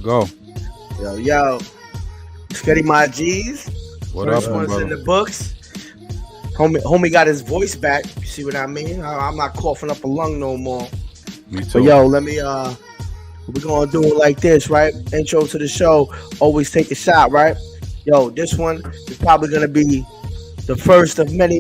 go. Yo. Scotty, my G's. What First up, one's brother? in the books. Homie got his voice back. You see what I mean? I'm not coughing up a lung no more. Me too. But yo, let me we're gonna do it like this, right? Intro to the show. Always take a shot, right? Yo, this one is probably gonna be the first of many.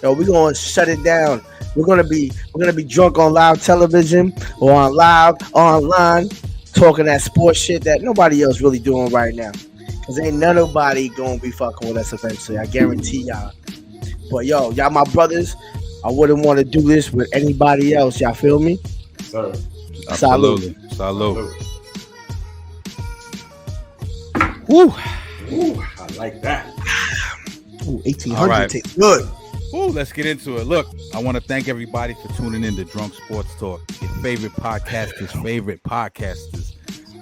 Yo, we're gonna shut it down. We're gonna be drunk on live television or on live online, talking that sports shit that nobody else really doing right now. Cause ain't nobody gonna be fucking with us eventually. I guarantee y'all. But yo, y'all my brothers. I wouldn't want to do this with anybody else. Y'all feel me? Sir. Absolutely. Salute. Woo. Ooh, I like that. Ooh, 1800 All right. tastes good. Ooh, let's get into it. Look, I want to thank everybody for tuning in to Drunk Sports Talk. Your favorite podcasters.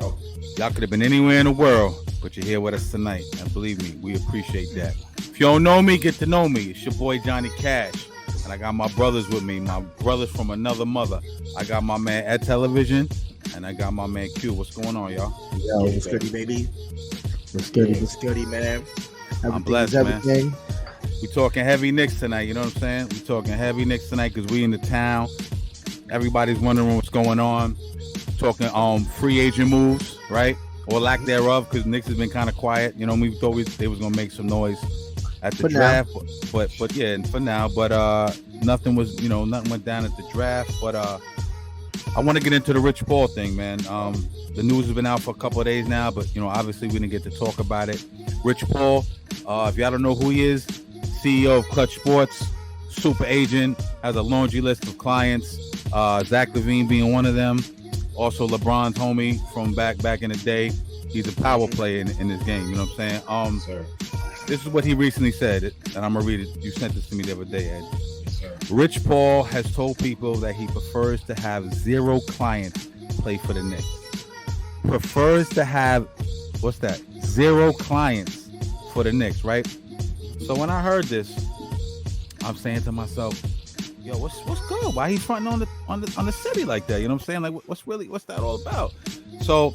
Oh. Y'all could have been anywhere in the world, but you're here with us tonight. And believe me, we appreciate that. If you don't know me, get to know me. It's your boy Johnny Cash. And I got my brothers with me, my brothers from another mother. I got my man at television, and I got my man Q. What's going on, y'all? Yo, what's goody, baby? What's goody, man? I'm blessed, man. We talking heavy Knicks tonight, you know what I'm saying? We talking heavy Knicks tonight because we in the town. Everybody's wondering what's going on. Talking free agent moves, right? Or lack thereof, because Knicks has been kind of quiet. You know, we thought they was gonna make some noise at the draft, but yeah, for now. But nothing went down at the draft. But I want to get into the Rich Paul thing, man. The news has been out for a couple of days now, but obviously we didn't get to talk about it. Rich Paul, if y'all don't know who he is, CEO of Clutch Sports, super agent, has a laundry list of clients. Zach LaVine being one of them. Also LeBron's homie from back in the day. He's a power player in this game. You know what I'm saying? Sir. This is what he recently said, and I'm gonna read it. You sent this to me the other day, Ed. Yes, sir. Rich Paul has told people that he prefers to have 0 clients play for the Knicks. Prefers to have 0 clients for the Knicks, right? So when I heard this, I'm saying to myself, yo, what's good? Why he's fronting on the city like that? You know what I'm saying? Like, what's that all about? So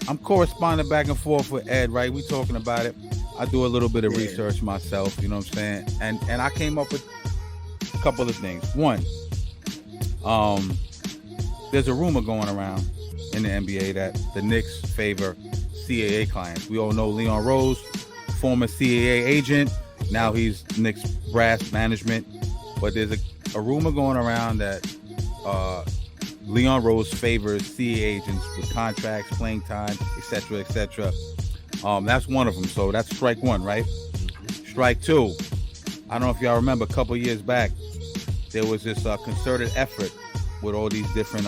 I'm corresponding back and forth with Ed, right? We talking about it. I do a little bit of research myself, you know what I'm saying? And I came up with a couple of things. One, there's a rumor going around in the NBA that the Knicks favor CAA clients. We all know Leon Rose, former CAA agent. Now he's Knicks brass management. But there's a rumor going around that Leon Rose favors CAA agents with contracts, playing time, etc., etc. That's one of them. So that's strike one, right? Strike two. I don't know if y'all remember a couple of years back, there was this concerted effort with all these different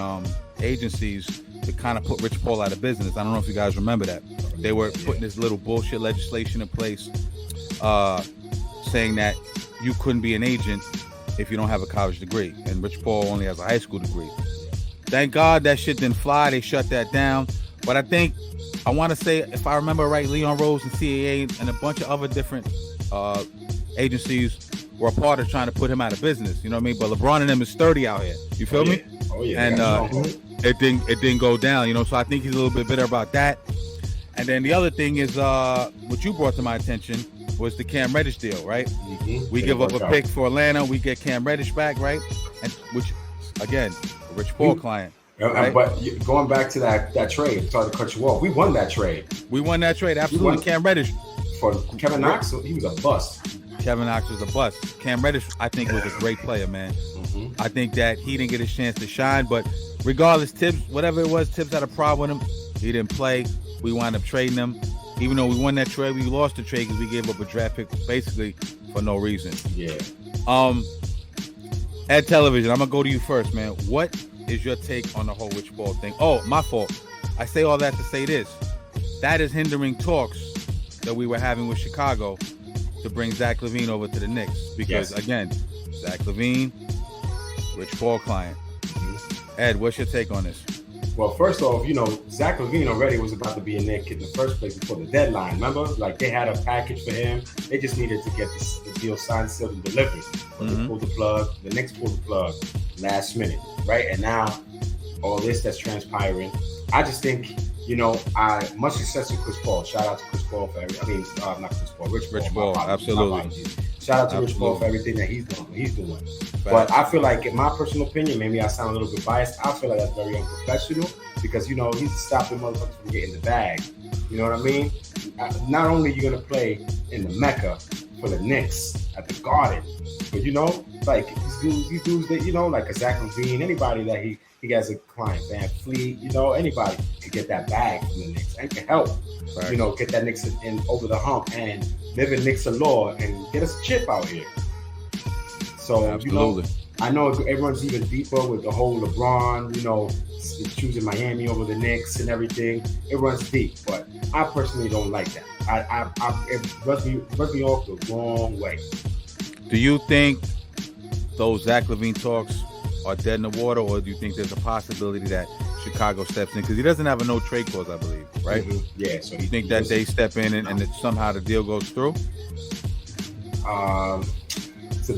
agencies to kind of put Rich Paul out of business. I don't know if you guys remember that. They were putting this little bullshit legislation in place saying that you couldn't be an agent if you don't have a college degree. And Rich Paul only has a high school degree. Thank God that shit didn't fly. They shut that down. But I want to say, if I remember right, Leon Rose and CAA and a bunch of other different agencies were a part of trying to put him out of business. You know what I mean? But LeBron and them is sturdy out here. You feel me? Oh yeah. And it didn't go down. So I think he's a little bit bitter about that. And then the other thing is what you brought to my attention was the Cam Reddish deal, right? Mm-hmm. We give up a pick for Atlanta. We get Cam Reddish back, right? And which, again, a Rich Paul client. Right? But going back to that trade, sorry to cut you off. We won that trade. Absolutely. Cam Reddish. For Kevin Knox, he was a bust. Kevin Knox was a bust. Cam Reddish, I think, was a great player, man. Mm-hmm. I think that he didn't get his chance to shine, but regardless, Tibbs, whatever it was, Tibbs had a problem with him. He didn't play. We wound up trading him. Even though we won that trade, we lost the trade because we gave up a draft pick basically for no reason. Yeah. At television, I'm gonna go to you first, man. What is your take on the whole Rich Paul thing? Oh, my fault. I say all that to say this. That is hindering talks that we were having with Chicago to bring Zach LaVine over to the Knicks. Because, again, Zach LaVine, Rich Paul client. Mm-hmm. Ed, what's your take on this? Well, first off, Zach LaVine already was about to be a Knick in the first place before the deadline. Remember? Like, they had a package for him. They just needed to get the deal signed, sealed, and delivered. But they pulled the plug. The Knicks pulled the plug last minute, right? And now, all this that's transpiring, I just think, much success to Chris Paul. Shout out to Chris Paul for not Chris Paul, Rich Paul. Absolutely. Shout out to Rich Paul for everything that he's doing. But I feel like, in my personal opinion, maybe I sound a little bit biased. I feel like that's very unprofessional because, he's stopping motherfuckers from getting the bag. You know what I mean? Not only are you going to play in the Mecca for the Knicks at the Garden, but, like these dudes that, like a Zach LaVine, anybody that he has a client, Van Fleet, anybody could get that bag from the Knicks and can help, right. Get that Knicks in over the hump and live in Knicks allure and get us a chip out here. So, absolutely. I know it runs even deeper with the whole LeBron, choosing Miami over the Knicks and everything. It runs deep, but I personally don't like that. It rubs me off the wrong way. Do you think those Zach LaVine talks are dead in the water, or do you think there's a possibility that Chicago steps in? Because he doesn't have a no trade clause, I believe, right? Mm-hmm. Yeah. So you think that they step in and that somehow the deal goes through? To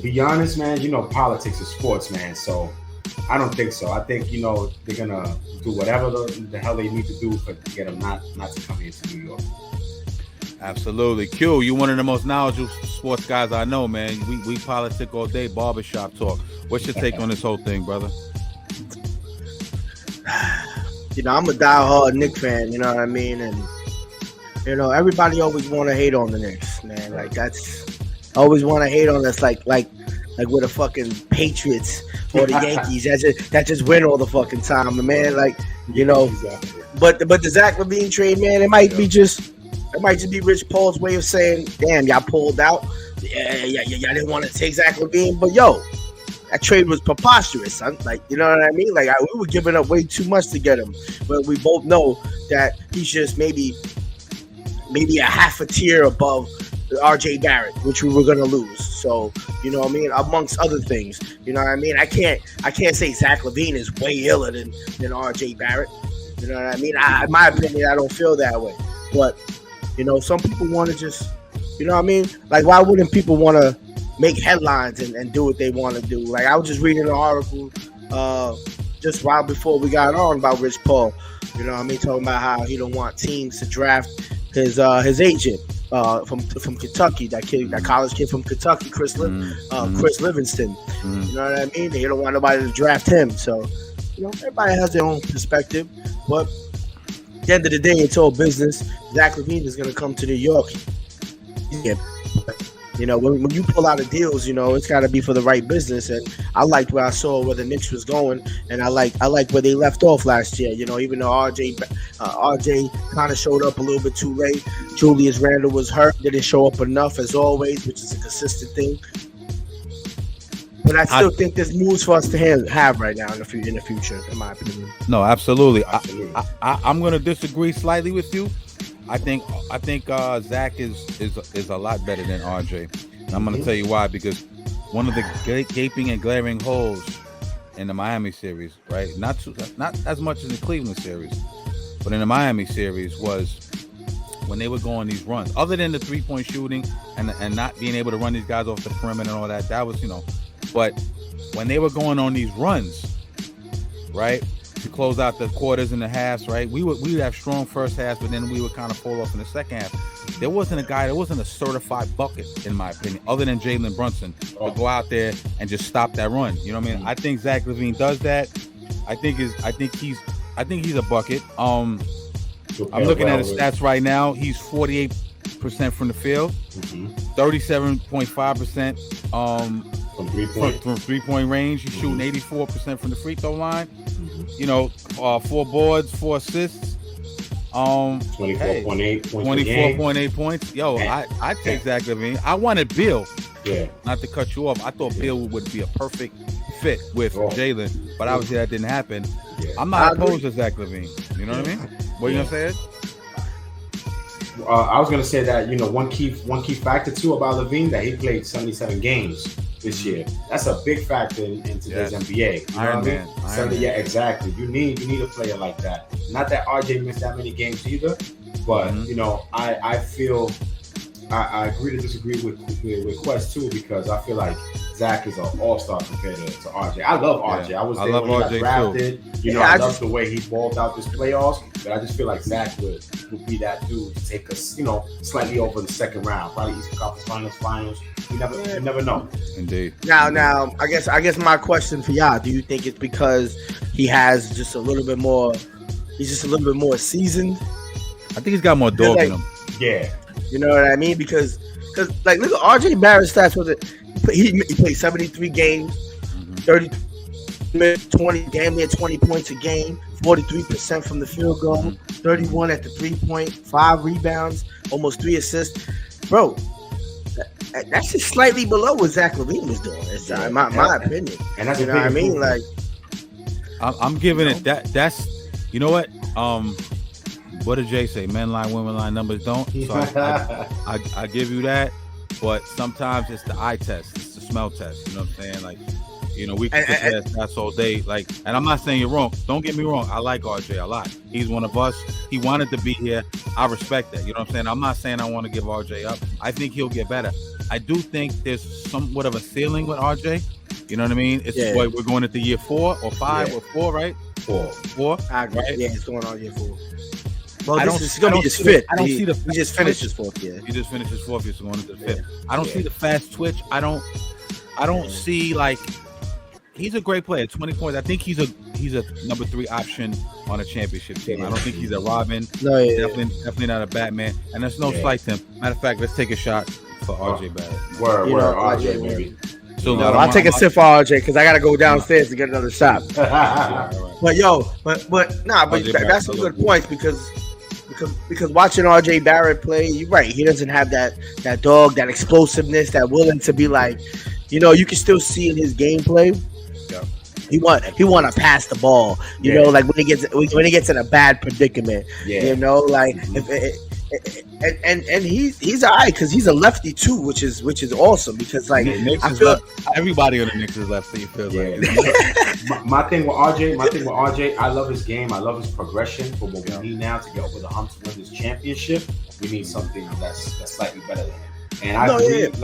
be honest, man, politics is sports, man. So I don't think so. I think, they're gonna do whatever the hell they need to do to get them not to come here to New York. Absolutely. Q, you're one of the most knowledgeable sports guys I know, man. We politic all day, barbershop talk. What's your take on this whole thing, brother? I'm a diehard Knicks fan, you know what I mean? And, everybody always want to hate on the Knicks, man. Like, that's always want to hate on us, like with the fucking Patriots or the Yankees that just win all the fucking time, man. Like, Exactly. But the Zach LaVine trade, man, it might just be Rich Paul's way of saying, damn, y'all pulled out. Yeah, y'all didn't want to take Zach LaVine, but that trade was preposterous, son. Like, you know what I mean? Like, we were giving up way too much to get him, but we both know that he's just maybe a half a tier above RJ Barrett, which we were gonna lose. So, you know what I mean? Amongst other things, you know what I mean? I can't say Zach LaVine is way iller than RJ Barrett. You know what I mean? In my opinion, I don't feel that way. But some people want to just, you know what I mean? Like, why wouldn't people want to make headlines and do what they want to do? Like, I was just reading an article just right before we got on about Rich Paul. You know what I mean? Talking about how he don't want teams to draft his agent from Kentucky, that college kid from Kentucky, Chris Livingston. You know what I mean? He don't want nobody to draft him. So, everybody has their own perspective. But at the end of the day, it's all business. Zach LaVine is going to come to New York. Yeah. When you pull out of deals, it's got to be for the right business. And I liked where I saw where the Knicks was going, and I like where they left off last year. Even though RJ kind of showed up a little bit too late, Julius Randle was hurt, didn't show up enough as always, which is a consistent thing. But I still think there's moves for us to have right now in the future, in my opinion. No, absolutely. I'm going to disagree slightly with you. I think Zach is a lot better than RJ. And I'm going to tell you why, because one of the gaping and glaring holes in the Miami series, right? Not as much in the Cleveland series, but in the Miami series was when they were going these runs. Other than the 3-point shooting and not being able to run these guys off the perimeter and all that, that was, but when they were going on these runs, right, to close out the quarters and the halves, right, we would have strong first halves, but then we would kind of fall off in the second half. There wasn't a certified bucket, in my opinion, other than Jalen Brunson, to go out there and just stop that run. You know what I mean? I think Zach LaVine does that. I think he's a bucket. I'm looking at his stats right now. He's 48% from the field, 37.5% from 3-point range. He's shooting 84% from the free throw line. 4 boards, 4 assists. 24.8 points. Yo, I take Zach LaVine. I wanted Bill. Yeah. Not to cut you off. I thought Bill would be a perfect fit with Jalen, but obviously that didn't happen. Yeah. I'm not opposed to Zach LaVine. You know what I mean? What are you gonna say? I was gonna say that one key factor too about LaVine, that he played 77 games this year. That's a big factor in today's NBA. Iron Man. Yeah, exactly. You need a player like that. Not that RJ missed that many games either, but I feel I agree to disagree with Quest too, because I feel like Zach is an all-star compared to RJ. I love RJ. I was there when he got RJ drafted. too. I love the way he balled out this playoffs, but I just feel like Zach would be that dude to take us, slightly over the second round, probably Eastern Conference Finals. You never know. Indeed. Now, I guess my question for y'all: do you think it's because he has just a little bit more? He's just a little bit more seasoned. I think he's got more dog in him. Yeah. You know what I mean? Because like look at RJ Barrett's stats. Was it? He played 73 games, 30 minutes, 20 damn near 20 points a game, 43% from the field goal, 31 at the 3-point, 5 rebounds, almost 3 assists. Bro, that's just slightly below what Zach LaVine was doing. It's my opinion. And that's you know what I mean. Like, I'm giving it that. That's you know what. What did Jay say? Men lie, women lie, numbers don't. So I give you that. But sometimes it's the eye test, it's the smell test. You know what I'm saying? Like, we can sit that's all day. Like, and I'm not saying you're wrong. Don't get me wrong. I like RJ a lot. He's one of us. He wanted to be here. I respect that. You know what I'm saying? I'm not saying I want to give RJ up. I think he'll get better. I do think there's somewhat of a ceiling with RJ. You know what I mean? It's we're going into year 4 or 5 or 4, right? 4. I agree. Right? Yeah, it's going on year 4. Well, I this is going to be his 5th. I don't see the. He just finished his 4th year. He just finished his 4th year, so going into the 5th. I don't see the fast twitch. I don't see like he's a great player. 20 points. I think he's a number 3 option on a championship team. I don't think he's a Robin. No, definitely not a Batman. And there's no slight to him. Matter of fact, let's take a shot for RJ Barrett. Word, RJ, baby. So I'll take a sip for RJ because I got to go downstairs to get another shot. But that's some good points because watching RJ Barrett play, you're right. He doesn't have that dog, that explosiveness, that willing to be like, you can still see in his gameplay. Yeah. He want to pass the ball. You know, like when he gets in a bad predicament. Yeah. You know, like and he's all right because he's a lefty too, which is awesome because like I feel everybody on the Knicks is lefty. It feels like. My thing with RJ, I love his game. I love his progression. But what we need now to get over the hump to win this championship, we need something that's slightly better than him. And I believe,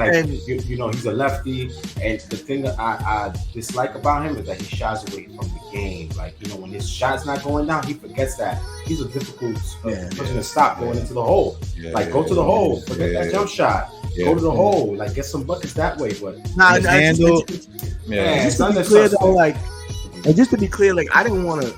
he's a lefty. And the thing that I dislike about him is that he shies away from the game. Like, when his shot's not going down, he forgets that he's a difficult person to stop going into the hole. Go to the hole, forget that jump shot. Go to the hole, like get some buckets that way. But just to be clear, like I didn't want to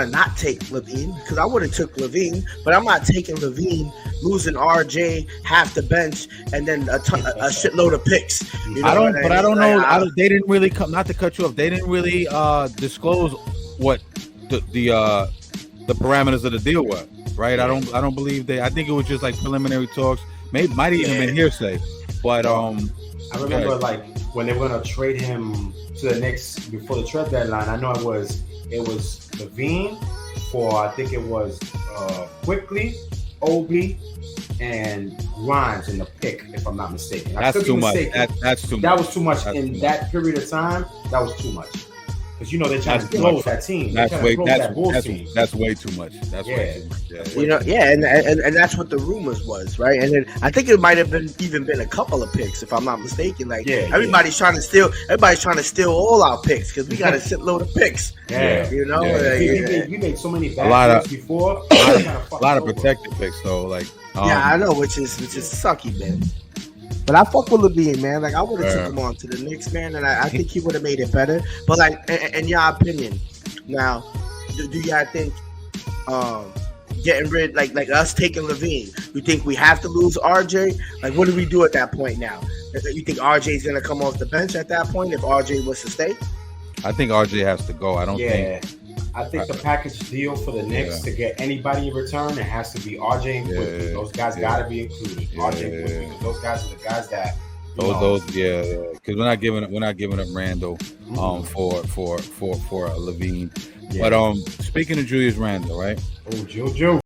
not take LaVine because I would have took LaVine, but I'm not taking LaVine, losing RJ, half the bench, and then a shitload of picks. I don't know. They didn't really come. Not to cut you off. They didn't really disclose what the parameters of the deal were. Right. I don't believe they. I think it was just like preliminary talks. Might have even been hearsay. But I remember like when they were gonna trade him to the Knicks before the trade deadline. I know it was LaVine for I think it was Quickly, Obi, and Grimes in the pick, if I'm not mistaken. That's too much. That's too much. That was too much in that period of time. That was too much. Because they're trying to close that team. That's way too much. That's way too much. Yeah. And that's what the rumors was, right? And then I think it might have been a couple of picks, if I'm not mistaken. Like everybody's trying to steal all our picks because we got a shitload of picks. Yeah, we made so many bad picks before. A lot of protected picks though. Like I know, which is sucky, man. But I fuck with LaVine, man. Like I would have took him on to the Knicks, man, and I think he would have made it better. But like, in your opinion, now, do y'all think getting rid like us taking LaVine? You think we have to lose RJ? Like, what do we do at that point now? You think RJ's gonna come off the bench at that point if RJ was to stay? I think RJ has to go. I don't think. I think the package deal for the Knicks to get anybody in return, it has to be RJ and Quickly. Those guys got to be included. RJ and Quickly, because those guys are the guys that. Because we're not giving up Randall for LaVine. Yeah. But speaking of Julius Randle, right? Oh, Jojo.